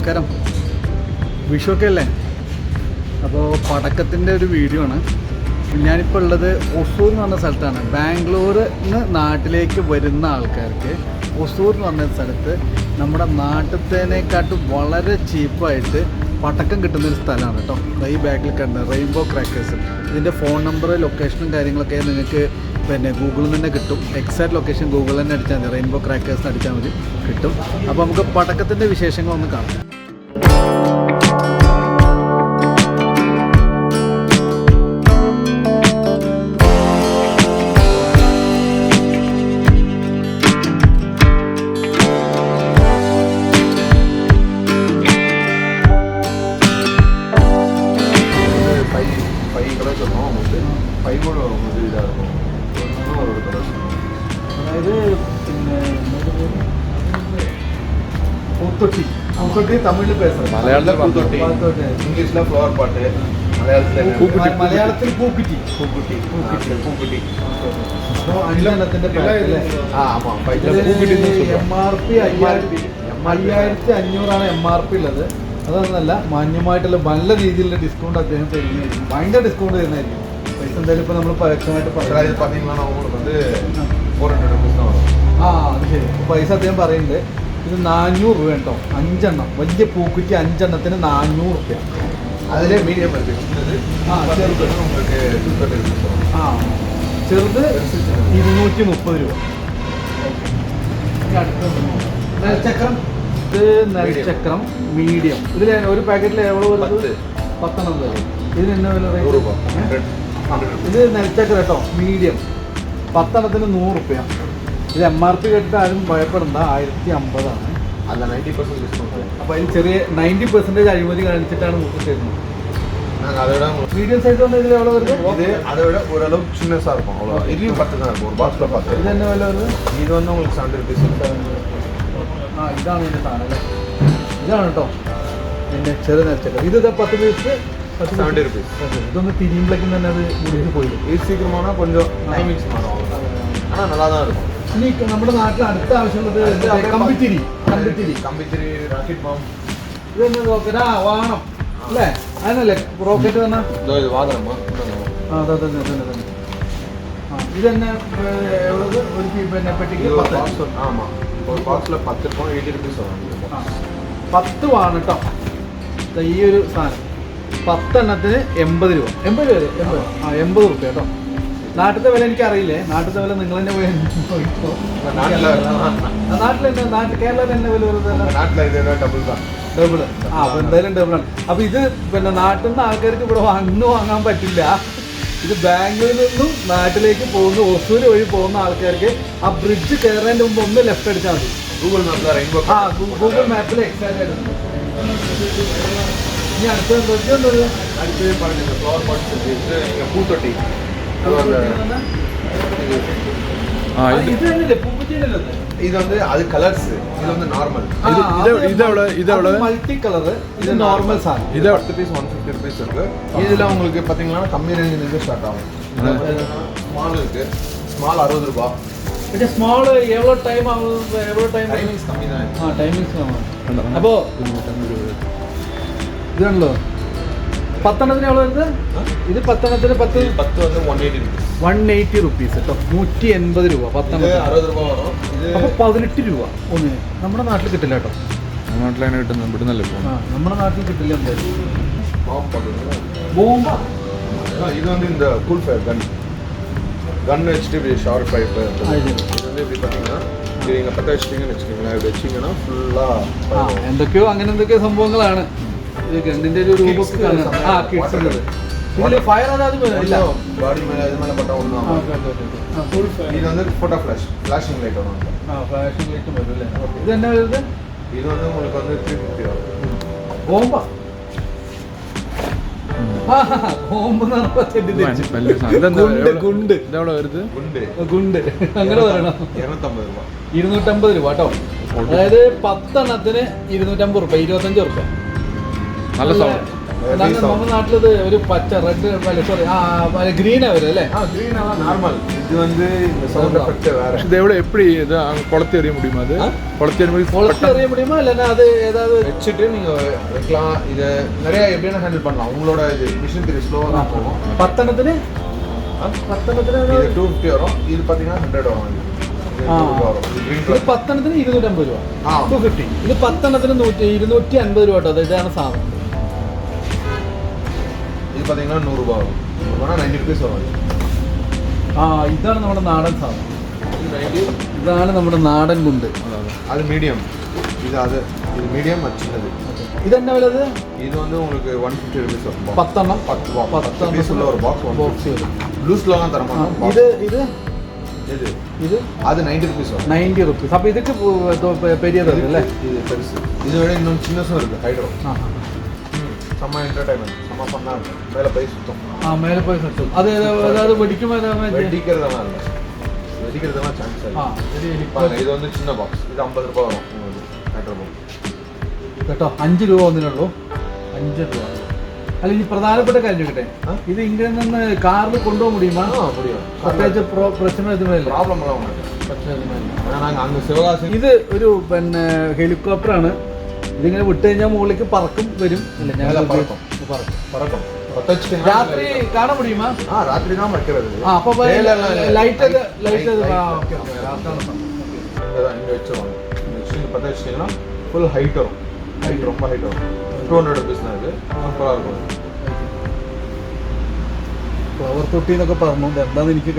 നമസ്കാരം. വിഷുവൊക്കെ അല്ലേ? അപ്പോൾ പടക്കത്തിൻ്റെ ഒരു വീഡിയോ ആണ്. ഞാനിപ്പോൾ ഉള്ളത് ഒസൂർ എന്ന് പറഞ്ഞ സ്ഥലത്താണ്. ബാംഗ്ലൂരിൽ നിന്ന് നാട്ടിലേക്ക് വരുന്ന ആൾക്കാർക്ക് ഒസൂർ എന്ന് പറഞ്ഞ സ്ഥലത്ത് നമ്മുടെ നാട്ടിലത്തേനേക്കാട്ടും വളരെ ചീപ്പായിട്ട് പടക്കം കിട്ടുന്നൊരു സ്ഥലമാണ് കേട്ടോ. ഈ ബാക്കിൽ കണ്ട റെയിൻബോ ക്രാക്കേഴ്സ്. ഇതിൻ്റെ ഫോൺ നമ്പർ, ലൊക്കേഷനും കാര്യങ്ങളൊക്കെ നിങ്ങൾക്ക് ഗൂഗിളിൽ തന്നെ കിട്ടും. എക്സാക്ട് ലൊക്കേഷൻ ഗൂഗിളിൽ തന്നെ അടിച്ചാൽ മതി, റെയിൻബോ ക്രാക്കേഴ്സ് അടിച്ചാൽ മതി, കിട്ടും. അപ്പോൾ നമുക്ക് പടക്കത്തിൻ്റെ വിശേഷങ്ങളൊന്ന് കാണാം. അതായത് പൂത്തൊട്ടി, പൂത്തൊട്ടി തമിഴിൽ പേசுறது, മലയാളത്തിൽ പൂത്തൊട്ടി, ഇംഗ്ലീഷിലെ ഫ്ലവർ പാട്ട്, മലയാളത്തിൽ പൂക്കുറ്റി, പൂക്കുറ്റി, പൂക്കുറ്റി, പൂക്കുറ്റി. അപ്പോൾ അഞ്ചെണ്ണത്തിന്റെ MRP 5500 MRP ഉള്ളത്. അതൊന്നല്ല, മാന്യമായിട്ടുള്ള നല്ല രീതിയിലുള്ള ഡിസ്കൗണ്ട് അദ്ദേഹം തരുന്നതായിരിക്കും. ഭയങ്കര ഡിസ്കൗണ്ട് തരുന്നതായിരിക്കും. പൈസ എന്തായാലും ഇപ്പോൾ നമ്മൾ വ്യക്തമായിട്ട് അത് ശരി. പൈസ അദ്ദേഹം പറയുന്നുണ്ട്. ഇത് 400 രൂപ കേട്ടോ, 5 വലിയ പൂക്കുറ്റി 5 400 അതിലെ മീഡിയം ചെറുത് 230 രൂപ. നെൽച്ചക്രം, ഇത് നെൽച്ചക്രം മീഡിയം. ഇതിൽ ഒരു പാക്കറ്റിൽ എவ்வளோ വരുന്നത്? 10 വരും. ഇതിന് എന്നാ വില? ഇത് നെൽച്ചക്രം കേട്ടോ, മീഡിയം 10 100 രൂപ. ഇത് MRP കേട്ടിട്ട് ആരും ഭയപ്പെടണ്ട, 1050 ആണ്. അല്ല, 90% ഡിസ്കൗണ്ട്. അപ്പോൾ അതിൽ ചെറിയ 90% അഴിമതി കാണിച്ചിട്ടാണ് നമുക്ക് തരുന്നത്. மீடியம் சைஸ் வந்து இதுல எவ்வளவு வருது? இது அதை விட ஓரளவு சின்னஸா இருக்கும். அவ்வளோ இதுலயும் 10 தான் இருக்கும். ஒரு பாக்ஸ்ல 10. இது என்ன விலை வருது? இது வந்து உங்களுக்கு 70 rupees. ഇതാണ് ഇതിന്റെ സാധനം അല്ലേ? ഇതാണ് കേട്ടോ പിന്നെ ചെറിയ നെൽച്ചക്രം. ഇത് 10 പീസ് 70 rupees. ഇതൊന്ന് തിരിയുമ്പോഴേക്കും തന്നെ അത് മുറിഞ്ഞ് പോയി. ഇത് സീക്രമാണ്, കൊഞ്ചം ടൈമിങ്സ് മാറും. ஆனால் நல்லா தான் இருக்கும். ഇനി നമ്മുടെ നാട്ടിൽ അടുത്ത ആവശ്യമുള്ളത് കമ്പിത്തിരി. കമ്പിത്തിരി, കമ്പിത്തിരി, റാക്കറ്റ് ബോംബ്. ഇതൊന്ന് നോക്കടാ, വാണം അല്ലേ? അതിനല്ലേ റോക്കറ്റ് തന്നെ. ഇത് വാതനം. അതെ. ഇത് തന്നെ എவ்வளவு? ഒരു പെട്ടിക്ക് 10. ആമാ, ഒരു ബോക്സിൽ 10 இருக்கும். 80 rupees ആണ്. 10 ആണ് കേട്ടോ. ഈ ഒരു സാധനം 10 എണ്ണത്തിന് 80 രൂപ. 80 രൂപ 80 രൂപ കേട്ടോ. നാട്ടിലത്തെ വില എനിക്കറിയില്ലേ. നാട്ടിലത്തെ വില നിങ്ങൾ തന്നെ പോയി നോക്കിക്കോ. കേരളത്തിൽ തന്നെ വില വരുന്നത് ഡബിൾ. അപ്പോൾ എന്തായാലും ഡബിളാണ്. അപ്പോൾ ഇത് നാട്ടിൽ നിന്ന് ആൾക്കാർക്ക് ഇവിടെ വാങ്ങാൻ പറ്റില്ല. ഇത് ബാംഗ്ലൂരിൽ നിന്നും നാട്ടിലേക്ക് പോകുന്ന ഒസൂർ വഴി പോകുന്ന ആൾക്കാർക്ക് ആ ബ്രിഡ്ജ് കയറുന്നതിന് മുമ്പ് ഒന്ന് ലെഫ്റ്റ് അടിച്ചാൽ മതി. ഗൂഗിൾ മാപ്പിൽ എക്സാക്റ്റ് ആയിട്ട്. ഇനി അടുത്തത് പറഞ്ഞത് ഫ്ലവർ പോട്ട്സ്, പൂത്തൊട്ടി. இது வந்து அது கலர்ஸ், இது வந்து நார்மல். இதோட மல்டி கலர். இது நார்மல் சார். இது 10 பீஸ் 150 rupees இருக்கு. இதுல உங்களுக்கு பாத்தீங்கன்னா கம்மி ரேஞ்சில இருந்து ஸ்டார்ட் ஆகும். ஸ்மால் இருக்கு. ஸ்மால் 60 ரூபாய். இது ஸ்மால் எவ்வளவு டைம் ஆகும்? டைமிங்ஸ் கம்மி தான். டைமிங்ஸ் ஆகும். அப்போ ഇതാണല്ലോ 10 എണ്ണത്തിന് എவ்வளவு വരുന്നത്? ഇത് 10 എണ്ണത്തിന് 10 வந்து 180 റുപ്പീസ് കേട്ടോ. 180 രൂപ 10 എണ്ണത്തിന്. 60 രൂപ വരും. അപ്പോൾ 18 രൂപ ഒന്നിന്. നമ്മുടെ നാട്ടിൽ കിട്ടില്ല കേട്ടോ. നാട്ടിലാണ് കിട്ടുന്നത്, ഇവിടുന്നല്ലേ ഇപ്പോൾ. നമ്മുടെ നാട്ടിൽ കിട്ടില്ല. എന്തായാലും ബോംബ. ഇത് வந்து இந்த கூல் ஃபயர் கன் வச்சுட்டு இப்படி ஷார்ட் பைப்பு. இது வந்து இப்படி பார்த்தீங்கன்னா இது நீங்கள் பற்ற வச்சிட்டிங்கன்னு வச்சுக்கோங்களேன். இப்படி வச்சிங்கன்னா ஃபுல்லாக എന്തൊക്കെയോ സംഭവങ്ങളാണ്. ഇത് ഗണ്ണിൻ്റെ ഒരു രൂപമൊക്കെ കാണാം. കിഡ്സിൻ്റെ ഇതിൽ ഫയർ അതായത് பாடி மேலே இது மேலே பட்டா ஒன்றும். இது வந்து ஃபோட்டோ ஃப்ளாஷிங் லைட் வரும். ഫ്ലാഷിംഗ് ലൈറ്റും വരും അല്ലേ? ഇത് എന്നാ വരുന്നത്? இது வந்து உங்களுக்கு வந்து 350 வரும். ബോംബ. ബോംബ് അങ്ങനെ പറയണം. 250 രൂപ കേട്ടോ. അതായത് 10 എണ്ണത്തിന് 250 രൂപ, 25 രൂപ. നല്ല സൗണ്ട്. നമ്മുടെ നാട്ടിലത് ഒരു പച്ച റെഡ് സോറി ഗ്രീനാ വരും അല്ലേ? green எல்லாம் நார்மல். இது வந்து இந்த சவுண்ட் எஃபெக்ட் வேற. இது எவ்வளோ எப்படி இது கொளுத்தி எறிய முடியுமா? அது கொளுத்தி எறிய முடியுமா இல்லைன்னா அது ஏதாவது வச்சுட்டு நீங்க வைக்கலாம். இது நிறைய எப்படின்னா ஹேண்டில் பண்ணலாம். உங்களோட இது மிஷின் திரி ஸ்லோவா தான் போகும். பத்தனത്തിന് இது 250 வரும். இது பாத்தீங்கன்னா 100 வரும். இது 100 வரும். இது green ഇത് color. 10 250 രൂപ. ആ 250. ഇത് 10 250 രൂപ കേട്ടോ. ഇതാണ് സാധനം. இது பாத்தீங்கன்னா 100 ரூபாய் வரும். ஆனா 90 rupees வரும். ഇതാണ് നമ്മുടെ നാടൻ സാധനം. இது 90. ഇതാണ് നമ്മുടെ നാടൻ ഗുണ്ട്. அது மீடியம். இது மீடியம் சின்னது. ഇതെന്നാ വില? இது வந்து உங்களுக்கு 150 rupees வரும். 10 10 piece உள்ள ஒரு பாக்ஸ் ബോക്സ് വരും. லூஸ்ல தான் தர மாட்டோம். ഇത് அது 90 rupees வரும். 90 റുപ്പീസ്. അപ്പോൾ ഇതൊക്കെ പെരിയതല്ലേ അല്ലേ? இது பெருசு. இது விட இன்னும் சின்னசும் இருக்கு ஹைட்ரோ. செம்ம என்டர்டைன்மெண்ட், செம்ம ஃபன்னா இருக்கும். மேலே போய் சுத்தம். മേലെ പോയി സുറ്റും. അത് അതായത് വെടിക്കുമ്പോൾ வெடிக்கிறதெல்லாம் இல்லை, வெடிக்கிறதெல்லாம் சான்ஸ் இல்லை. இது வந்து சின்ன பாக்ஸ். இது 50 ரூபாய் வரும் உங்களுக்கு ஹைட்ரோ பாக்ஸ். കേട്ടോ 5 രൂപ ഒന്നിനുള്ളൂ. 5 രൂപ. അല്ല ഇനി പ്രധാനപ്പെട്ട കാര്യം ചോദിക്കട്ടെ, ഇത് ഇന്ത്യയിൽ നിന്ന് കാറിൽ കൊണ്ടുപോകാൻ മുടിയുമാ? முடியும். പ്രത്യേകിച്ച് പ്രശ്നം ഇതുമില്ല. ப்ராப்ளம் எல்லாம் ஒன்றும் இல்லை. நாங்கள் அங்கே சிவகாசி ഇത് ഒരു പിന്നെ ഹെലികോപ്റ്ററാണ്. ഇതിങ്ങനെ വിട്ട് കഴിഞ്ഞാൽ മുകളിലേക്ക് പറക്കും വരും. ഇല്ല ഞങ്ങൾ പറക്കും. പറക്കും. பத்தச்சு രാത്രി കാണാൻ മുടിയുമാ? ராத்திரி தான் வைக்கிறது. അപ്പൊ ലൈറ്റ് இங்கே வச்சிருவாங்க. வச்சு பற்ற வச்சிட்டிங்கன்னா ஃபுல் ஹைட் வரும். ஹைட் ரொம்ப ஹைட் வரும். 200 rupees தான் இது. சூப்பராக இருக்கும். പവർ തൊട്ടി എന്നൊക്കെ പറഞ്ഞു. എന്താണെന്ന് എനിക്ക്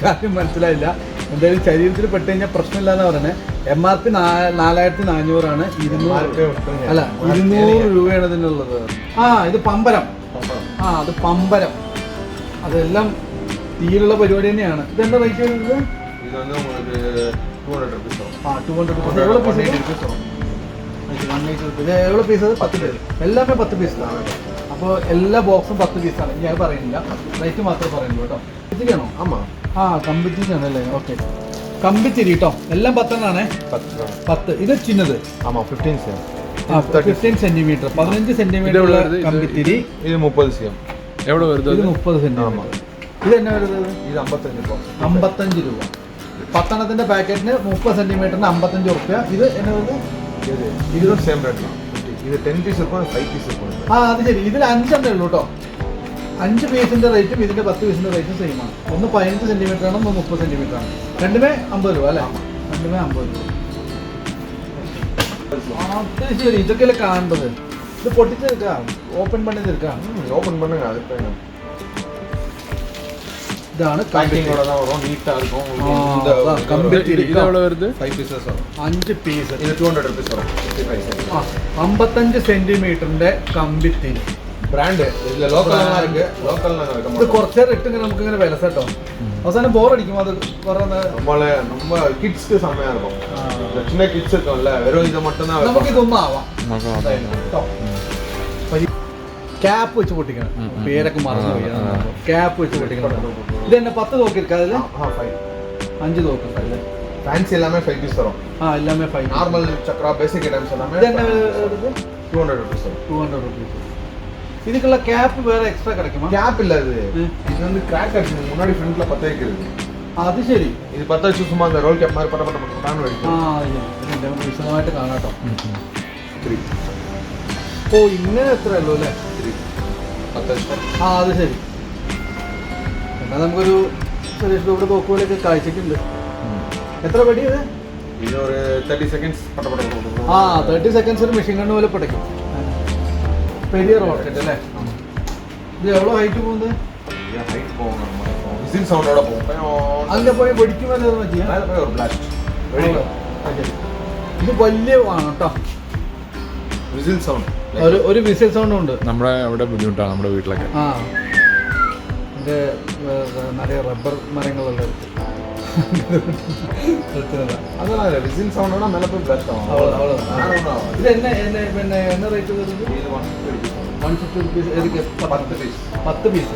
കാര്യം മനസ്സിലായില്ല. എന്തായാലും ശരീരത്തിൽ പെട്ട് കഴിഞ്ഞാൽ പ്രശ്നമില്ല എന്നാ പറയുന്നത്. MRP 4400 അല്ല 200 രൂപയാണ് ഇതിനുള്ളത്. ഇത് പമ്പരം. അത് പമ്പരം. അതെല്ലാം തീരുള്ള പരിപാടി തന്നെയാണ്. ഇതെന്താ റേറ്റ് വരുന്നത്? இது வந்து உங்களுக்கு 200 rupees வரும். 200 രൂപ. എவ்வளோ പീസ്? 180 വരും. 180 രൂപ. ഇത് എவ்வளോ പീസ്? 10 പീസ്. എല്ലാമേ 10 പീസാണ്. അപ്പോൾ എല്ലാ ബോക്സും 10 പീസാണ്. ഞാൻ പറയുന്നില്ല, റേറ്റ് മാത്രമേ പറയുള്ളൂ കേട്ടോ. ഇതിരിയാണോ? ஆமாம். കമ്പിച്ചിരിയാണ് അല്ലേ? ഓക്കെ, കമ്പിച്ചിരി കേട്ടോ. എല്ലാം 10 ആണേ. 10. ഇത് ചിന്നത്. ஆமாம் 15 cm. 15 centimetre, 15 centimetre കമ്പിത്തിരി. இது 30 cm. എവിടെ വരുന്നത്? ഇത് 30 സെന്റിമീറ്റർ. ഇത് എന്നാ വരുന്നത്? இது 55 ரூபாய். 55 രൂപ. 10 പാക്കറ്റിന് 30 സെന്റിമീറ്ററിന് 55 റുപ്യ. ഇത് എന്നാ വരുന്നത്? இது சேம் ரேட் தான். இது 10 பீஸ் இருக்கும், 5 பீஸ் இருக்கும். അത് ശരി. ഇതിൽ 5 എണ്ണേ ഉള്ളൂ കേട്ടോ. 5 പീസിന്റെ റേറ്റും ഇതിന്റെ 10 പീസിന്റെ റേറ്റും സെയിം ആണ്. ഒന്ന് 15 സെന്റിമീറ്റർ ആണ്, ഒന്ന് 30 സെന്റിമീറ്റർ ആണ്. രണ്ടുമേ 50 രൂപ അല്ലേ? രണ്ടുമേ 50 രൂപ. അത് ശരി. ഇതൊക്കെയല്ലേ കാണേണ്ടത്. ഇത് പൊട്ടിച്ചെടുക്കാം, ഓപ്പൺ പണി തീർക്കാം. ஓபன் பண்ணுங்க. அதுக்கு ഇതാണ് பேக்கிங்கோட தான் வரும், நீட்டா இருக்கும். இந்த കമ്പിത്തിരി. ഇത് എവിടെ വരുന്നത്? 5 pieces வரும். 5 പീസ്. இது 200 rupees வரும். 55 സെന്റിമീറ്ററിന്റെ കമ്പിത്തിരി. பிராண்ட் இதுல லோக்கல்ல இருக்கு. லோக்கல்ல ഇത് இருக்க കുറച്ചേരം ഇട്ട് ഇങ്ങനെ നമുക്ക് ഇങ്ങനെ വില കേട്ടോ. അവസാനം ബോറടിക്കും. അത് நம்ம கிட்ஸ்க்கு செமையா இருக்கும். இந்த சின்ன கிட்ஸ் இருக்கும்ல, வெறும் இதை மட்டும் தான் നമുക്കിതൊന്നും ആവാം. ക്യാപ്പ് വെച്ച് പൊട്ടിക്കണം. പേരൊക്കെ മറന്നു പോയി. ക്യാപ്പ് വെച്ച് പൊട്ടിക്കണം. ഇത് തന്നെ 10 നോക്കിയിരിക്കാം. അതിൽ 5 നോക്കില്ലേ? ஃபேன்சி எல்லாமே 5 பீஸ் வரும். எல்லாமே 5. நார்மல் சக்ரா பேசிக் ஐட்டம்ஸ் எல்லாமே இது என்ன 200 rupees வரும். 200 ருபீஸ். இதுக்குள்ள கேப் வேற எக்ஸ்ட்ரா கிடைக்குமா? கேப் இல்ல இது. இது வந்து கிராக் ஆச்சு. முன்னாடி ஃப்ரண்ட்ல பத்த வைக்கிறது. അത് ശരി. இது பத்த வச்சு சும்மா அந்த ரோல் கேப் மாதிரி பட்ட பட்ட பட்டான்னு வெடிக்கும். ഇതിന്റെ വിശദമായിട്ട് കാണാം കേട്ടോ. 3. ഇങ്ങനെ എത്ര ഉള്ളൂ അല്ലേ? 3 പത്ത വെച്ച്. അത് ശരി. എന്നാൽ നമുക്കൊരു സുരേഷ് ഗോപിയുടെ തോക്കുപോലെയൊക്കെ കാഴ്ചക്കുണ്ട്. എത്ര പടി ഇത്? ഇത് ഒരു 30 seconds പട്ട പട്ട പട്ട. 30 സെക്കൻഡ്സ് ഒരു മെഷീൻ ഗണ്ണ് പോലെ പടയ്ക്കും. പെരിയ റോക്കറ്റ് അല്ലേ? ഇത് എவ்வளோ ഹൈറ്റ് പോകുന്നത്? ഹൈറ്റ് പോകും. വിസിൽ സൗണ്ടോടെ പോകും. അതിന്റെ പോയി വെടിക്കുമല്ലോ പറ്റിയ ഒരു ബ്ലാസ്റ്റ്. ഇത് വലിയ ആണ് കേട്ടോ. വിസിൽ സൗണ്ട്, ഒരു വിസിൽ സൗണ്ടും ഉണ്ട്. നമ്മുടെ അവിടെ ബുദ്ധിമുട്ടാണ് നമ്മുടെ വീട്ടിലൊക്കെ. ഇത് നിറയെ റബ്ബർ മരങ്ങളുള്ള அதெல்லாம் இல்லை. விசில் சவுண்டோட மேலே போய் பிளாஸ்ட் ஆகும். ഇത് என்ன റേറ്റ് വരുന്നത്? 150 റുപ്പീസ്. 10 പീസ്. 10 പീസ്.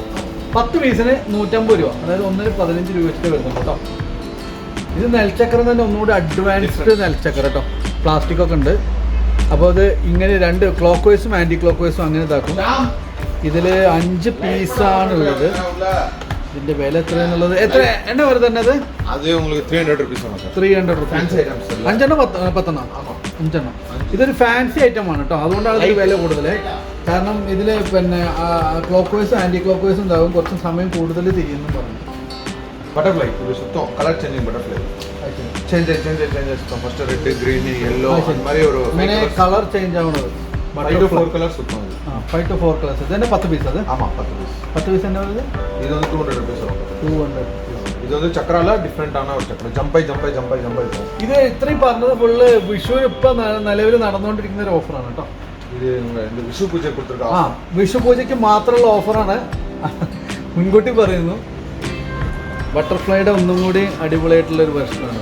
10 പീസിന് 150 രൂപ. അതായത് ഒന്നിന് 15 രൂപ വെച്ചിട്ട് വരുന്നുണ്ട് കേട്ടോ. ഇത് നെൽച്ചക്രം തന്നെ ഒന്നുകൂടി അഡ്വാൻസ്ഡ് നെൽച്ചക്രം കേട്ടോ. പ്ലാസ്റ്റിക് ഒക്കെ ഉണ്ട്. അപ്പോൾ അത് ഇങ്ങനെ രണ്ട് ക്ലോക്ക് വൈസും ആൻറ്റി ക്ലോക്ക് വൈസും അങ്ങനെ ഇതാക്കും. ഇതിൽ 5 പീസാണുള്ളത്. ഇതിൻ്റെ വില എത്രയാണുള്ളത്? എത്ര എണ്ണ വരെ തന്നെ അത്? அது உங்களுக்கு 300 rupees ஆகும் சார். 300 റുപ്പീസ്. ഫാൻസി ഐറ്റംസ് അല്ല. 5 5 ഇതൊരു ഫാൻസി ഐറ്റമാണ് കേട്ടോ. അതുകൊണ്ടാണ് ഇത് വില കൂടുതൽ. കാരണം ഇതിൽ പിന്നെ ക്ലോക്ക് വൈസും ആൻറ്റി ക്ലോക്ക് വൈസും ഉണ്ടാകും. കുറച്ച് സമയം കൂടുതൽ തിരിയുന്നു പറഞ്ഞു. ബട്ടർഫ്ലൈ ഇത് சுத்தம் கலர் சேஞ்சிங் பட்டர்ஃப்ளை சேஞ்ச் சுத்தம் ஃபர்ஸ்ட் ரெட் green yellow அந்த மாதிரி ஒரு ഇങ്ങനെ കളർ ചേഞ്ച് ആവുന്നത് 5 to 4 கலர் சுத்தம் இது 5 to 4 കളേഴ്സ്. ഇതന്നെ 10 പീസ് അത്? ஆமா 10 பீஸ். 10 പീസ് തന്നെ വരുന്നത്? இது வந்து 200 rupees ஆகும். 200. இது வந்து சக்கரால டிஃபரெண்டான ஒரு சக்கரம். ஜம்பை இருக்கும். ഇത് ഇത്രയും പറഞ്ഞത് ഫുള്ള് വിഷു ഇപ്പൊ നിലവിൽ നടന്നുകൊണ്ടിരിക്കുന്ന ഒരു ഓഫറാണ് കേട്ടോ. இது இந்த വിഷു പൂജ കൊടുത്തിട്ട് ആ വിഷു പൂജയ്ക്ക് മാത്രമുള്ള ഓഫറാണ്. മുൻകൂട്ടി പറയുന്നു. ബട്ടർഫ്ലൈയുടെ ഒന്നും കൂടി അടിപൊളിയായിട്ടുള്ള ഒരു വെർഷനാണ്.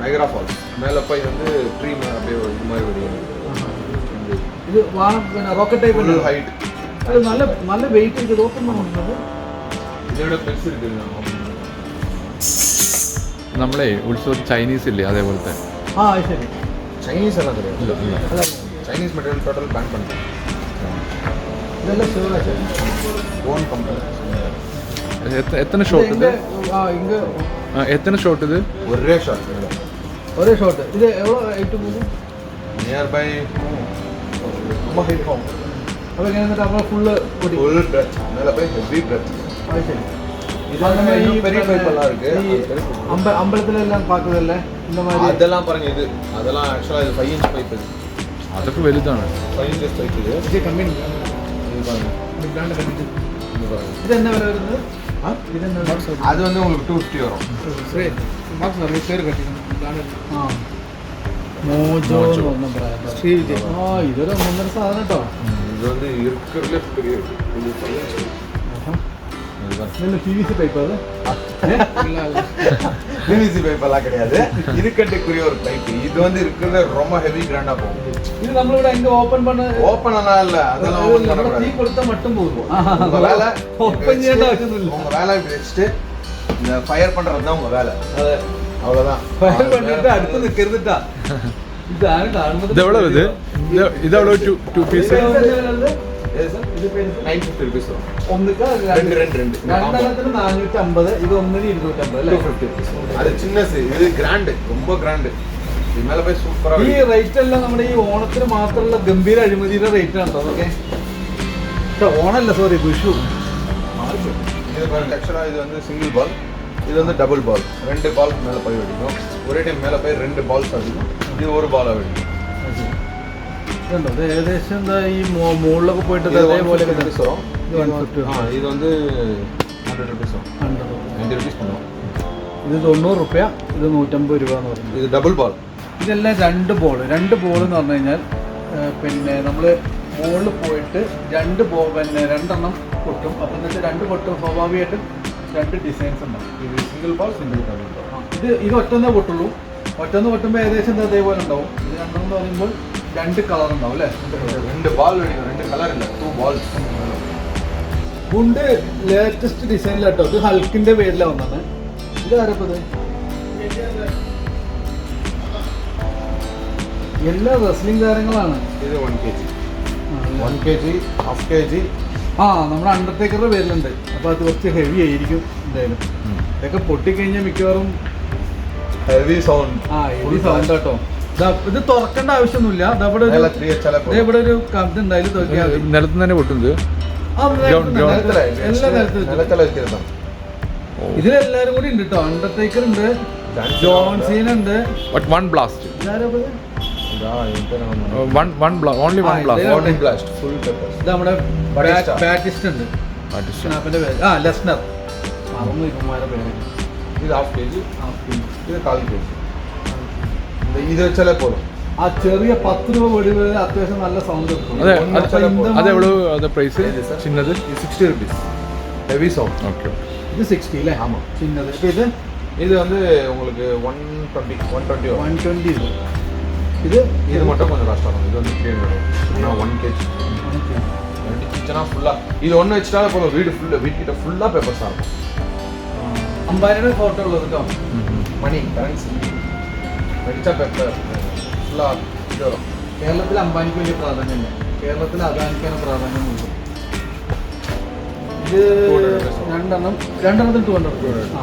നയഗ്രാ ഫാൾസ് மேல போய் வந்து ட்ரீ அப்படியே இது மாதிரி வரும். ഇത് പിന്നെ റോക്കറ്റ് ടൈപ്പ് ഫുൾ ഹൈറ്റ്. അത് നല്ല നല്ല വെയിറ്റ് ചെയ്ത് ഓപ്പൺ ചെയ്യുന്നത്. ഇതിവിടെ പെൻസിൽ ഇട്ടില്ല. നമ്മളെ ഉത്സവം ചൈനീസ് ഇല്ലേ അതേപോലത്തെ. ആ ശരി. ചൈനീസ് എല്ലാം തരും. അല്ല ചൈനീസ് മെറ്റീരിയൽ ടോട്ടൽ ബാൻ பண்ணிட்டோம். ഇതെല്ലാം ഷുവറാണ്. Own company. എത്ര ഷോട്ട് ഇത്? ഇങ്ങ് എത്ര ഷോട്ട് ഇത്? ഒരേ ഷോട്ട്. ഒരേ ഷോട്ട്. ഇത് എவ்வளோ ഹൈറ്റ് പോകും? നിയർ ബൈ ரொம்ப ഹൈറ്റ് പോകും. അപ്പോൾ ഇങ്ങനെ എന്നിട്ട് നമ്മൾ ഫുള്ള് കൂടി ഫുൾ ബ്രെത്ത് മേലെ പോയി ഹെവി ബ്രെത്ത്. അത് ശരി. ഇതാണ് ഈ പെரிய പൈപ്പെല്ലാം இருக்கு. അമ്പലത്തിലെല്ലാം പാക്കുന്നതല്ലേ இந்த மாதிரி? அதெல்லாம் பாருங்க இது அதெல்லாம் एक्चुअली இது 5 inch பைப் இது. അതൊക്കെ വലുതാണ്. 5 inch പൈപ്പ് ഇത്. ഇത് കമ്പനി ഇത് பாருங்க. ഇത് ബ്രാൻഡ് കമ്പനി. ഇത് பாருங்க. ഇത് എന്നാ വില വരുന്നത്? ഇതെന്നാ அது வந்து உங்களுக்கு 250 வரும். മോജോ എന്ന് പറഞ്ഞ ബ്രാൻഡ്. ആ ഇതൊരു ഒന്നൊന്നര സാധനം കേട്ടോ. இது வந்து இருக்கிறதுல பெரிய இது 5 inch. PVC പൈപ്പ് அது? PVC பைப் எல்லாம் கிடையாது. இருக்கட்டுக்குரிய ஒரு பைப். இது வந்து இருக்கிறது ரொம்ப ஹெவி கிராண்டா போகும். இது நம்மளோட இங்க ஓபன் பண்ண ஓபன் ஆனா இல்ல அதெல்லாம் ஓபன் பண்ண கூடாது. தீ கொடுத்தா மட்டும் போதும். உங்க வேலை ஓபன் ചെയ്യേണ്ട ആവശ്യമൊന്നുമില്ല. உங்க வேலை வெச்சிட்டு இந்த ஃபயர் பண்றது தான் உங்க வேலை. அவ்வளவுதான். ഫയർ பண்ணிட்டு അടുത്ത് നിൽക്കരുതിട്ടാ. ഇതാണ് കാണുന്നത്. ഇത് എവിടെ ഇത്? ഇത് എവിടെ 2 പീസ്? இது சார் இது பேர் 950 rupees வரும். ഒന്നുക്ക് ரெண்டு രണ്ടെണ്ണത്തിന് 450. ഇത് ഒന്നിന് 250 അല്ലേ? 250 rupees. அது சின்னது. இது கிராண்ட் ரொம்ப கிராண்ட். இது மேல போய் சூப்பரா ഈ റേറ്റ് എല്ലാം നമ്മുടെ ഈ ഓണത്തിന് മാത്രമുള്ള ഗംഭീര അഴിമതിയുടെ റേറ്റ് ആണ് അതൊക്കെ. ഓണല്ല സോറി വിഷു. இது பாருங்க ஆக்சுவலா இது வந்து சிங்கிள் பால். இது வந்து டபுள் பால். 2 பால் மேல போய் வெடிக்கும். ஒரே டைம் மேல போய் 2 பால்ஸ் அடிக்கும். ഇത് 1 ബാൾ വെടിക്കും. ഇതുണ്ടോ? ഇത് ഏകദേശം എന്താ ഈ മുകളിലൊക്കെ പോയിട്ട് അതേപോലെ ഇത് 150. ആ ഇത് வந்து 100 rupees വരും. 90 rupees பண்ணுவோம். ഇത് 90 രൂപ. ഇത് 150 രൂപ എന്ന് പറയുന്നത്. ഇത് ഡബിൾ ബാൾ. ഇതെല്ലാം രണ്ട് ബോൾ എന്ന് പറഞ്ഞു കഴിഞ്ഞാൽ പിന്നെ നമ്മൾ മുകളിൽ പോയിട്ട് പിന്നെ രണ്ടെണ്ണം പൊട്ടും. അപ്പം എന്നിട്ട് 2 പൊട്ടും സ്വാഭാവികമായിട്ടും 2 ഡിസൈൻസ് ഉണ്ടാവും. ഇത് single ball single double ball. ഇത് ഒറ്റൊന്നേ പൊട്ടുള്ളൂ. ഒറ്റൊന്ന് പൊട്ടുമ്പോൾ ഏകദേശം അതേപോലെ ഉണ്ടാവും. ഇത് രണ്ടെന്ന് പറയുമ്പോൾ 2 കളർ ഉണ്ടാവും അല്ലേ? 2 ബാൾ വെടിക്കും. 2 കളർ ഇല്ല, 2 balls. ഗുണ്ട് ലേറ്റസ്റ്റ് ഡിസൈനിലാട്ടോ. ഇത് ഹൾക്കിന്റെ പേരിലാണ് വന്നത്. ഇത് ആരപ്പത്? എല്ലാ റെസ്ലിംഗ് താരങ്ങളാണ്. ഇത് 1 kg 1 kg ഹാഫ് kg. ആ നമ്മുടെ അണ്ടർടേക്കറുടെ പേരിലുണ്ട്. അപ്പോൾ അത് കുറച്ച് ഹെവി ആയിരിക്കും എന്തായാലും. ഇതൊക്കെ പൊട്ടിക്കഴിഞ്ഞാൽ മിക്കവാറും ഹെവി സൗണ്ട്. ആ ഹെവി സൗണ്ട് കേട്ടോ. ഇത് തുറക്കേണ്ട ആവശ്യമൊന്നുമില്ല. ഇവിടെ ഒരു ഇതുണ്ടായാലും തുറക്കിയാൽ മതി. നിലത്ത് തന്നെ പൊട്ടുന്നത്. ഇതിലെല്ലാരും കൂടി ഉണ്ട് കേട്ടോ. അണ്ടർടേക്കർ ഉണ്ട്, ജോൺ സീന ഉണ്ട്. But one blast. Only one blast. Full peppers. ഇത് നമ്മുടെ ബാറ്റിസ്റ്റ് ഉണ്ട്. പേര് ലെസ്നർ. മറന്നു ഇവന്മാരുടെ പേര്. ഇത് ഹാഫ് kg. ഇത് 1/4 kg. ഇത് വെച്ചാലേ പോലും ആ ചെറിയ 10 രൂപ വെടിവരെ അത്യാവശ്യം നല്ല സൗണ്ട് കിട്ടും. അതെ പ്രൈസ് ചിന്നത് 60 rupees. Heavy sound. ഓക്കെ. ഇത് 60 അല്ലേ? ആമാ. ചിന്നത്. ഇപ്പൊ இது வந்து உங்களுக்கு 120 வரும். 120. இது மட்டும் கொஞ்சம் கஷ்டம். இது வந்து 300 ஆனா 1 kg. கிச்சனா ஃபுல்லா இது ஒண்ணு வச்சிட்டாலே போதும். வீட்கிட்ட ஃபுல்லா பேப்பர்ஸ் இருக்கும். അമ്പാരിയുടെ ഫോട്ടോ ഉള്ളത് കേട്ടോ. மணி கரன்சி வெடிச்சா பேப்பர் ഫുള്ളാ ഇത് വരും. കേരളത്തിൽ അംബാനിക്ക് വലിയ പ്രാധാന്യമില്ല, കേരളത്തിൽ അദാനിക്കാണ് പ്രാധാന്യമുള്ളത്. ഇത് രണ്ടെണ്ണത്തിന് 200. ആ,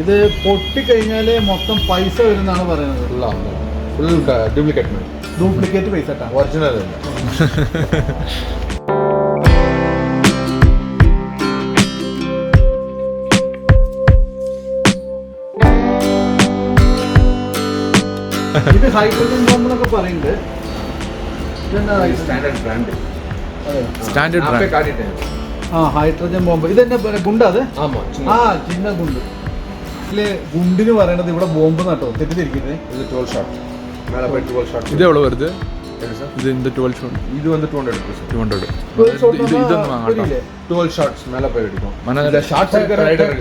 ഇത് പൊട്ടിക്കഴിഞ്ഞാൽ മൊത്തം പൈസ വരുന്നാണ് പറയുന്നത്. ഫുള്ളാ ഫുൾ ഡ്യൂപ്ലിക്കേറ്റ് ആണ്. ഡ്യൂപ്ലിക്കേറ്റ് പൈസ ഇട്ടാ ഒറിജിനൽ അല്ല. ഇത് ഹൈഡ്രജൻ ബോംബ് എന്നൊക്കെ പറയുന്നുണ്ട്. ഇതെന്താ സ്റ്റാൻഡേർഡ് ബ്രാൻഡ്. Standard ആപ്പേ brand. കാട്ടിട്ടേ. ആ, ഹൈഡ്രജൻ ബോംബ്. ഇതെന്നെ ഗുണ്ട അത്? ആമാ ആ, ചിന്ന ഗുണ്ട്. ഇതില് ഗുണ്ടിന് പറയണത് ഇവിടെ ബോംബ് നട്ടോ, തെറ്റിദ്ധരിക്കുന്നത്. ഇത് 12 ഷോട്ട്. மேல போய் 12 ஷாட். ഇത് എവിടെ വരുത്? என்ன சார்? ഇത് இந்த 12 ഷോട്ട് இது வந்து 200 rupees. 200. ഇതൊന്നും വാങ്ങാട്ടോ. 12 ஷாட்ஸ் மேல போய் அடிக்கும். மன இந்த ஷாட்ஸ் இருக்கிற ரைடர்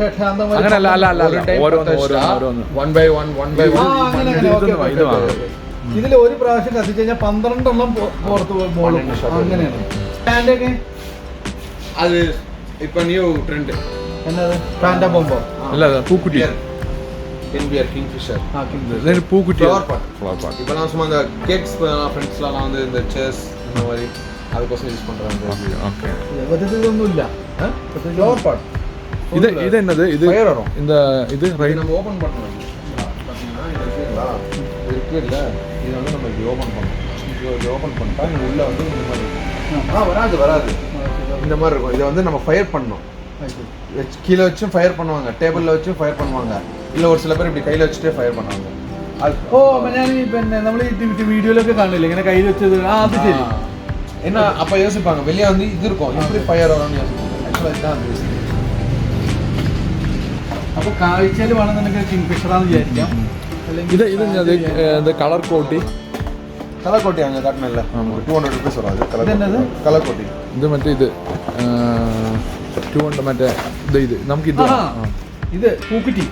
അങ്ങനെ അല്ല അല്ല അല്ല ஒரு டைம் ഓരോന്ന് 10 ഓരോന്ന് shot, ഓരോന്ന് 1 by 1 1 by 1. ഇത് വാങ്ങാം. ഇതിൽ ഒരു പ്രാവശ്യം കത്തിച്ച് കഴിഞ്ഞാൽ 12 എണ്ണം പുറത്ത് പോകും. അങ്ങനെയാണ്. പാൻറ്റൊക്കെ அது இப்போ நியூ ட்ரெண்ட். എന്നത് പാൻറ്റ ബോംബോ? അല്ല പൂക്കുറ്റി. என்பிஆர் கிங்ஃபிஷர். ആ, കിങ്. ഇതിന് പൂക്കുറ്റി. Flower pot. ഫ്ലവർ பாட். இப்போலாம் சும்மா இந்த கேக்ஸ் ஃப்ரெண்ட்ஸ்லாம் வந்து இந்த செஸ் இந்த மாதிரி அதுக்கோசம் யூஸ் பண்ணுறாங்க. ഓക്കേ. ഇതൊന്നുമില്ല. Flower pot. ഇത് എന്നത് ഇത് ஃபயர் வரும். இந்த இது இது ரைட் நம்ம ஓபன் பண்ணணும். பார்த்தீங்கன்னா இது இருக்குங்களா, இது இருக்குல்ல, இது வந்து நம்ம இப்படி ஓபன் பண்ணணும். இது ஓபன் பண்ணிட்டா இது உள்ள வந்து இந்த மாதிரி இருக்கும். வராது இந்த மாதிரி இருக்கும். இதை வந்து நம்ம ஃபயர் பண்ணணும். கீழே வச்சும் ஃபயர் பண்ணுவாங்க, டேபிளில் வச்சும் ஃபயர் பண்ணுவாங்க, இல்லை ஒரு சில பேர் இப்படி கையில் വച്ചിട്ടേ ഫയർ பண்ணுவாங்க. ഓ, ഞാൻ പിന്നെ നമ്മൾ ഈ വീഡിയോയിലൊക്കെ കാണില്ലേ ഇങ്ങനെ കയ്യിൽ വെച്ചത്? ആ, അത് ശരി. என்ன அப்போ யோசிப்பாங்க வெளியே வந்து இது இருக்கும், எப்படி ஃபயர் வரும்னு யோசிப்பாங்க. ஆக்சுவலாக இதுதான் அந்த யோசிப்பாங்க. അപ്പോൾ കാഴ്ചയിൽ വേണമെന്നുണ്ടെങ്കിൽ കിങ്ഫിഷറാന്ന് വിചാരിക്കാം. ഇത് ഇത് കളർ കോട്ടി. கலர் கோட்டி அங்கே காட்டினல 200 rupees வரும். அது ഇതെന്നത്? கலர் கோட்டி. ഇത് മറ്റേ ഇത് 200 മറ്റേ ഇത് നമുക്ക് ഇത് ആ, ഇത് പൂക്കുറ്റി.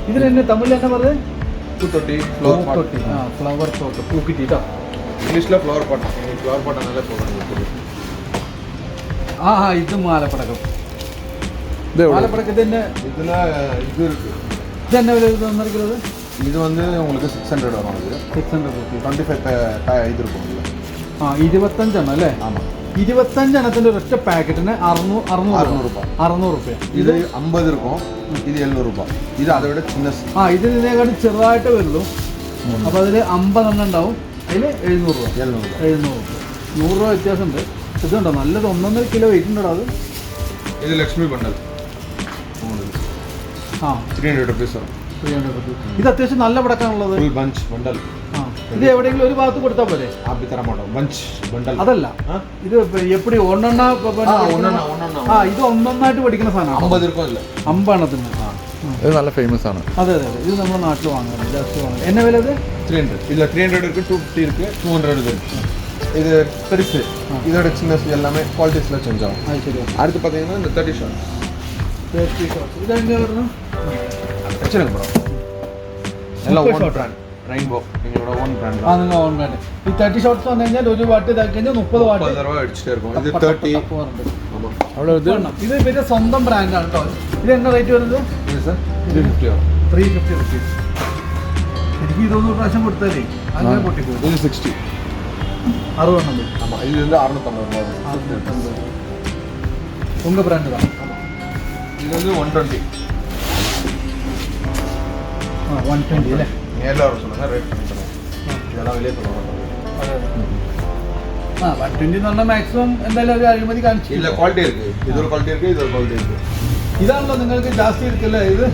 ഇതിന് തന്നെ തമിഴിൽ തന്നെ പറഞ്ഞത് பூத்தொட்டி, ஃப்ளவர் பாட். ഫ്ലവർ തോട്ട്, പൂക്കുറ്റി കേട്ടോ. இங்கிலீஷில் ஃப்ளவர் பாட். ஃப்ளவர் பாட் நல்லா சொல்கிறாங்க. ആ, ഇത് മാലപ്പടക്കം. ഇത് എവിടെ? മാലപ്പടക്കം തന്നെ. இதில் இது இருக்குது. ഇതെന്നെ വില തന്നിരിക്കുന്നത്? இது வந்து உங்களுக்கு 600 வரும். அது 600 rupees. 25 இது இருக்கும் இதில். ആ, 25 എണ്ണം അല്ലേ? ஆமாம். 25 എണ്ണത്തിന്റെ ഒരൊറ്റ പാക്കറ്റിന് 600 ரூபாய். 600 രൂപ. இது 50 இருக்கும், இது 700 ரூபாய். இது அதை விட சின்ன. ആ, ഇതിനേക്കാളും ചെറുതായിട്ട് വരുള്ളൂ. അപ്പോൾ അതിൽ 50 എണ്ണം ഉണ്ടാവും, അതിൽ 700 രൂപ. 700 ரூபாய். 700 രൂപ. 100 രൂപ വ്യത്യാസമുണ്ട്. ഇതുണ്ടോ, നല്ലത് 1.5 കിലോ വെയിറ്റ് ഉണ്ടോ അത്? இது லக்ஷ்மி பண்டல். ആ, 300 rupees വരും. 300 രൂപ. ഇത് അത്യാവശ്യം നല്ല പടക്കാണുള്ളത്. Full bench bundle. ആ, ഇത് എവിടെയെങ്കിലും ഒരു ഭാഗത്ത് കൊടുത്താൽ പോലെ? ആപ്പി തരാൻ മാട്ടോം. ബഞ്ച് ബണ്ടൽ അതല്ല, ഇത് എപ്പടി ഒന്നെണ്ണ. ആ, ഇത് ഒന്നൊന്നായിട്ട് പഠിക്കുന്ന സാധനമാണ്. 50 இருக்கும் இல்ல 50 എണ്ണത്തിന്. ഇത് നല്ല ഫേമസ് ആണ്. അതെ അതെ അതെ, ഇത് നമ്മുടെ നാട്ടിൽ വാങ്ങാറുണ്ട്, ജാസ്തി വാങ്ങാറ്. എന്നെ വില ഇത് 300. இதுல 300 இருக்கு, 250 இருக்கு, 200 இருக்கு. இது பெருசு. இதோட சின்னஸ் எல்லாமே குவாலிட்டிஸ்ல சேஞ்ச் ஆகும். അത് ശരിയാണ്. அடுத்து பாத்தீங்கன்னா இந்த 30 ஷாட். 30 ഷോട്ട്സ്. ഇതെങ്ങനെ പറഞ്ഞു? வச்சிருங்க ப்ரோ. எல்லாம் 30 ஓன் shot. பிராண்ட். ரெயின்போ எங்களோட ஓன் பிராண்ட். ആ, നിങ്ങൾ ഓൺ വേണ്ട. ഈ 30 ഷോട്ട്സ് വന്നു കഴിഞ്ഞാൽ ഒരു വാട്ട് ഇതാക്കി കഴിഞ്ഞാൽ 30 വാട്ട് 30 தடவை அடிச்சிட்டே இருக்கும். இது 30. ஆமா. അവിടെ ഇത് ഇത് ഇവരുടെ സ്വന്തം ബ്രാൻഡാണ് കേട്ടോ. ഇത് എന്നാ റേറ്റ് വരുന്നത്? இது சார் 350 வரும். 350 റുപ്പീസ്. എനിക്ക് ഇതൊന്നും പ്രാവശ്യം കൊടുത്താലേ അങ്ങനെ പൊട്ടിപ്പോകും. இது 60. 60 എണ്ണം വരും. ஆமா, இது வந்து 650 ரூபாய் வரும். உங்க பிராண்டு தான். இது வந்து 120. 120 അല്ലേ? நேரில் வர சொல்லுங்க, ரேட் பண்ணி தருவோம். இதெல்லாம் வெளியே சொல்ல மாட்டோம். ആ, 120 എന്ന് പറഞ്ഞാൽ മാക്സിമം എന്തായാലും ഒരു അഴിമതി കാണിച്ചു. இதுல குவாலிட்டி இருக்கு. இது ஒரு குவாலிட்டி இருக்கு, இது ஒரு குவாலிட்டி இருக்கு. ഇതാണല്ലോ നിങ്ങൾക്ക് ജാസ്തി എടുക്കല്ലേ ഇത്?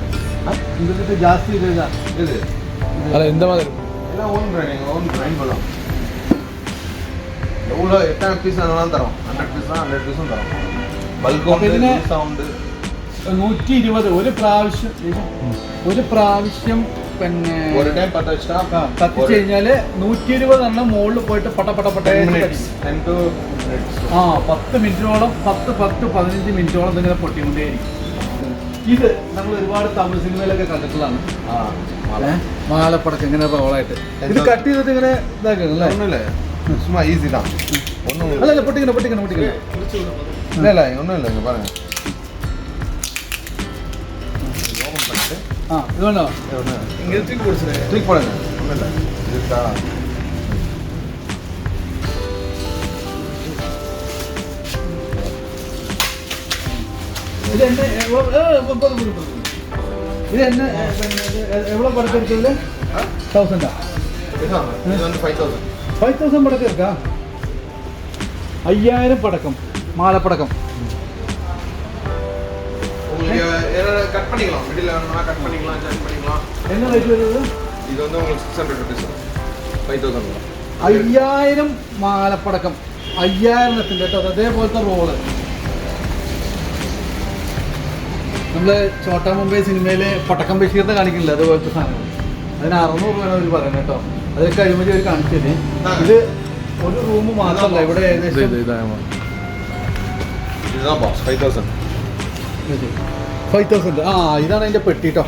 ഇതിട്ട് ജാസ്തി ഇതാ. இது അല്ല എന്താ മാതിരി எல்லாம் ஓன் பிராண்ட், ஓன் பிராண்ட் பண்ணலாம். எவ்வளோ எத்தனை பீஸ் வேணாலும் தரோம். 100 பீஸ் தான் 100 பீஸும் தரோம். பல்க் அப்ப வந்து ഇതിന് சவுண்டு 120 ഒരു പ്രാവശ്യം പിന്നെ ஒரு டைம் பற்ற வச்சுட்டா കത്തിച്ച് കഴിഞ്ഞാല് 120 എണ്ണം മുകളിൽ പോയിട്ട് പട്ട 10 minutes 10 to minutes. ആ, 10 മിനിറ്റോളം 15 മിനിറ്റോളം ഇതിങ്ങനെ പൊട്ടിക്കൊണ്ടേയിരിക്കും. ഇത് നമ്മൾ ഒരുപാട് തമിഴ് സിനിമയിലൊക്കെ കണ്ടിട്ടുള്ളതാണ്. മാലപ്പടക്കം ഇങ്ങനെ റോളായിട്ട് ഇത് കട്ട് ചെയ്തിട്ട് ഇങ്ങനെ ഇതാക്കണം അല്ലേ? ஒன்றும் இல்லை, சும்மா ஈஸி தான். ஒன்றும் അല്ലല്ല, പൊട്ടിക്കണം. இல்லை இல்லை ஒன்றும் இல்லை. இங்கே பாருங்க. ஓப்பன் பண்ணிட்டு ആ, ഇത് വേണോ? இங்கே தூக்கி போடுங்க. ஒன்றும் இல்லை. இருக்கா ഇത് എന്നെ ഇത് എന്നെ എவ்வளோ പടക്കം എടുത്തതിൽ 1000 இது வந்து 5000 5000 പടക്കം എടുക്കാം 5000 പടക്കം മാലപ്പടക്കം உங்களுக்கு கட் பண்ணிக்கலாம் மிடில் வேணும்னா கட் பண்ணிக்கலாம் ஜாயின் பண்ணிக்கலாம் என்ன റേറ്റ് വരുന്നത് இது வந்து உங்களுக்கு 600 rupees 5000 5000 മാലപ്പടക്കം 5000 കേട്ടോ അതേപോലത്തെ റോള് നമ്മൾ ചോട്ടാ മുംബൈ സിനിമയിലെ പടക്കം ബഷീറിനെ കാണിക്കില്ല അതുപോലത്തെ സാധനം അതിന് 600 രൂപയാണ് അവർ പറയുന്നത് കേട്ടോ അതൊക്കെ അഴിമതി അവർ കാണിച്ചത് ഇത് ഒരു റൂം മാത്രമല്ല ഇവിടെ ഏകദേശം இதுதான் பாக்ஸ் 5000 5000 ആ ഇതാണ് അതിൻ്റെ പെട്ടി കേട്ടോ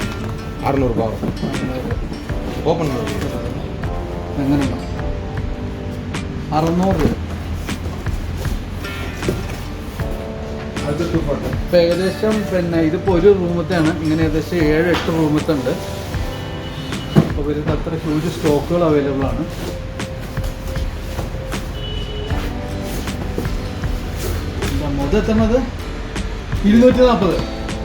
600 ரூபாய் ஓபன் பண்ணுங்க എങ്ങനെയുണ്ടോ 600 രൂപ அது 240 ഇപ്പം ഏകദേശം പിന്നെ ഇതിപ്പോൾ ഒരു റൂമത്തെയാണ് ഇങ്ങനെ ഏകദേശം 7-8 റൂമത്തെ ഉണ്ട് അപ്പോൾ വരുന്ന അത്ര ഹ്യൂജ് സ്റ്റോക്കുകൾ അവൈലബിൾ ആണ് മൊത്തം എത്തുന്നത് 240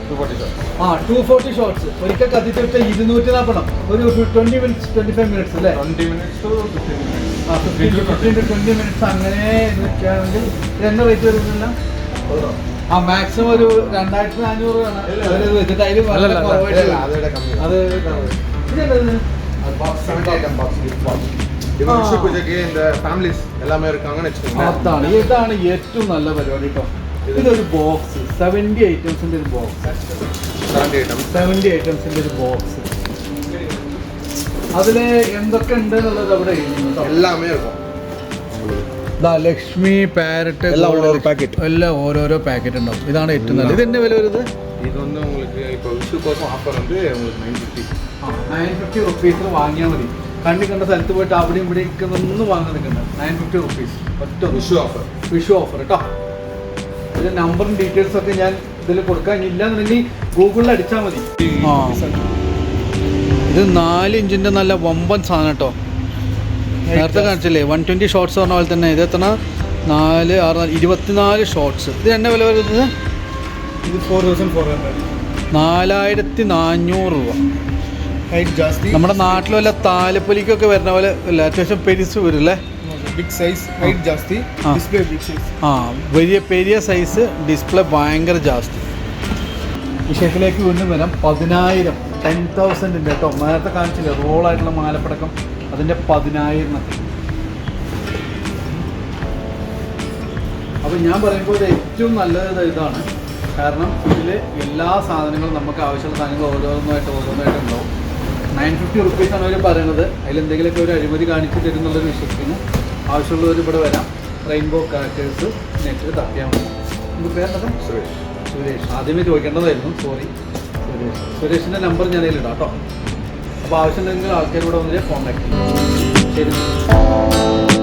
240 ആ 240 ഷോട്ട്സ് ഒരിക്കൽ കത്തിച്ചിട്ട് 240 ഒരു 20 മിനിറ്റ്സ് 25 മിനിറ്റ്സ് അല്ലേ 20 minutes to 15 minutes ആ 15 to 20 മിനിറ്റ്സ് അങ്ങനെ നിൽക്കുകയാണെങ്കിൽ എന്നെ റേറ്റ് വരുന്നില്ല ആ മാക്സിമം ഒരു 2400 ആണ് അവരത് വെച്ചിട്ട് അതിൽ വളരെ കുറവായിട്ട് அதோட கம்மி അത് ഇതെന്തത് அது box 70 item box gift box இது விஷு பூஜைக்கு இந்த ஃபேமிலிஸ் எல்லாமே இருக்காங்கன்னு வெச்சுக்கோங்க ഇതാണ് ഏറ്റവും നല്ല പരിപാടി കേട്ടോ ഇതൊരു ബോക്സ് 70 ഐറ്റംസിന്റെ ഒരു ബോക്സ് 70 ஐட்டம் 70 ഐറ്റംസിന്റെ ഒരു ബോക്സ് അതില് എന്തൊക്കെ ഉണ്ട് എന്നുള്ളത് അവിടെ എഴുതുന്നു எல்லாமே இருக்கும் ലക്ഷ്മി പാരറ്റ് എല്ലാം ഓരോ പാക്കറ്റ് എല്ലാം ഓരോരോ പാക്കറ്റ് ഉണ്ടാവും ഇതാണ് ഏറ്റവും നല്ലത് ഇതിന്റെ വില വരുന്നത് இது வந்து உங்களுக்கு இப்போ விஷு கோசம் ஆஃபர் வந்து உங்களுக்கு 950 950 റുപ്പീസിൽ വാങ്ങിയാൽ മതി കണ്ണി കണ്ട സ്ഥലത്ത് പോയിട്ട് അവിടെയും ഇവിടെയൊക്കെ ഒന്നും വാങ്ങാൻ നിൽക്കണ്ട 950 റുപ്പീസ് ഒറ്റ விஷு ஆஃபர் വിഷു ഓഫർ കേട്ടോ ഇതിന്റെ നമ്പറും ഡീറ്റെയിൽസ് ഒക്കെ ഞാൻ ഇതിൽ കൊടുക്കാൻ ഇല്ലാന്നുണ്ടെങ്കിൽ ഗൂഗിളിൽ അടിച്ചാൽ മതി ഇത് 4 ഇഞ്ചിന്റെ നല്ല വമ്പൻ സാധനം കേട്ടോ നേരത്തെ കാണിച്ചില്ലേ 120 ഷോർട്സ് പറഞ്ഞ പോലെ തന്നെ ഇത് എത്ര 4 6 24 ഷോർട്സ് ഇത് എന്നെ വില വരുന്നത് ಇದು 4400 4400 രൂപ ಹೈಟ್ ಜಾಸ್ತಿ നമ്മുടെ നാട്ടിൽ വല്ല താലപ്പൊലിക്കൊക്കെ വരുന്ന പോലെ അല്ല അത്യാവശ്യം പെരിസ് വരും അല്ലേ ಬಿಗ್ ಸೈಜ್ ಹೈಟ್ ಜಾಸ್ತಿ ಹಾ. ಡಿಸ್ಪ್ಲೇ ಬಿಗ್ ಸೈಜ್ ആ വലിയ പെരിയ സൈസ് ഡിസ്പ്ലേ ഭയങ്കര ജാസ്തി വിഷയത്തിലേക്ക് വീണ്ടും വരാം 10000 10,000 കേട്ടോ നേരത്തെ കാണിച്ചില്ല റോളായിട്ടുള്ള മാലപ്പടക്കം അതിൻ്റെ 10000 അപ്പോൾ ഞാൻ പറയുമ്പോൾ ഇത് ഏറ്റവും നല്ലത് ഇതാണ് കാരണം ഇതിൽ എല്ലാ സാധനങ്ങളും നമുക്ക് ആവശ്യമുള്ള സാധനങ്ങൾ ഓരോന്നായിട്ട് ഉണ്ടാവും 950 റുപ്പീസാണ് അവർ പറയുന്നത് അതിലെന്തെങ്കിലുമൊക്കെ ഒരു അഴിമതി കാണിച്ചു തരുന്നുള്ളൊരു വിശ്വസിക്കുന്നു ആവശ്യമുള്ളവർ ഇവിടെ വരാം റെയിൻബോ ക്രാക്കേഴ്സ് നെറ്റിൽ തപ്പിയാൽ മതി നമുക്ക് പേരെന്താ സുരേഷ് ആദ്യമേ ചോദിക്കേണ്ടതായിരുന്നു സോറി സുരേഷിൻ്റെ നമ്പർ ഞാൻ അതിലിടാം കേട്ടോ അപ്പോൾ ആവശ്യമുണ്ടെങ്കിൽ ആൾക്കാർ ഇവിടെ വന്നിട്ട് കോൺടാക്ട് ചെയ്യും ശരി